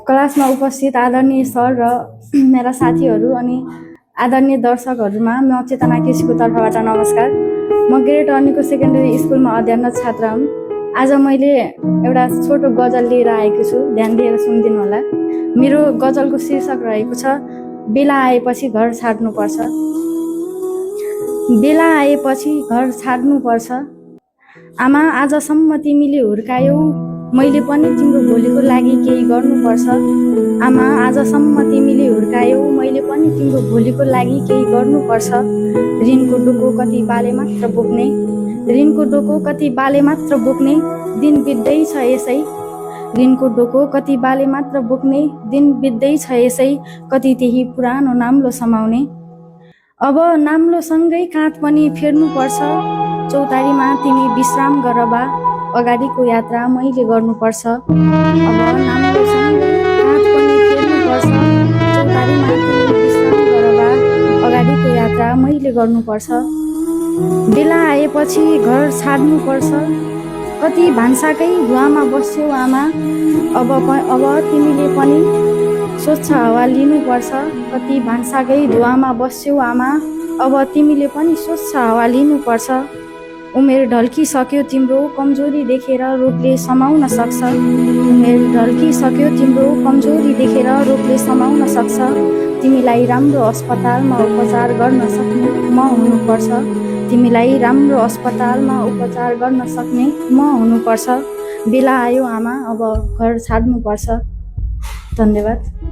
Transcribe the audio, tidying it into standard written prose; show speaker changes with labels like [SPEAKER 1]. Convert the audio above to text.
[SPEAKER 1] क्लासमा उपस्थित आदरणीय सर र मेरा साथीहरू अनि आदरणीय दर्शकहरूमा म चेतना केसीको तर्फबाट नमस्कार। म ग्रेड अनीको सेकेन्डरी स्कुलमा अध्ययनरत छात्रा हुँ। आज मैले एउटा छोटो गजल लिएर आएको छु, ध्यान दिएर सुनिदिनु होला। मेरो गजलको शीर्षक रहेको छ बेला आएपछि घर छाड्नुपर्छ। बेला आएपछि घर छाड्नुपर्छ, आमा आजसम्म तिमीले हुर्कायौ, मैले पनि तिम्रो भोलिको लागि केही गर्नुपर्छ। आमा आजसम्म तिमीले हुर्कायौ, मैले पनि तिम्रो भोलिको लागि केही गर्नुपर्छ। ऋणको डोको कति बाले मात्र बोक्ने, ऋणको डोको कति बाले मात्र बोक्ने, दिन बित्दैछ यसै। ऋणको डोको कति बाले मात्र बोक्ने, दिन बित्दैछ यसै। कति त्यही पुरानो नाम्लो समाउने, अब नाम्लोसँगै काँध पनि फेर्नुपर्छ। चौतारीमा तिमी विश्राम गर बा, अगाडिको यात्रा मैले गर्नुपर्छ। अब नाम्लोसँगै काँध पनि फेर्नुपर्छ। चौतारीमा तिमी विश्राम गर बा, अगाडिको यात्रा मैले गर्नुपर्छ। बेला आएपछि घर छाड्नुपर्छ, कति भान्साकै धुवामा बस्यौ आमा, अब तिमीले पनि स्वच्छ हावा लिनुपर्छ। कति भान्साकै धुवामा बस्यौ आमा, अब तिमीले पनि स्वच्छ हावा लिनुपर्छ। उमेर ढल्किसक्यो तिम्रो कमजोरी देखेर रोगले समाउन सक्छ। उमेर ढल्किसक्यो तिम्रो कमजोरी देखेर रोगले समाउन सक्छ। तिमीलाई राम्रो अस्पतालमा उपचार गर्न सक्ने म हुनुपर्छ। तिमीलाई राम्रो अस्पतालमा उपचार गर्न सक्ने म हुनुपर्छ। बेला आयो आमा, अब घर छाड्नुपर्छ। धन्यवाद।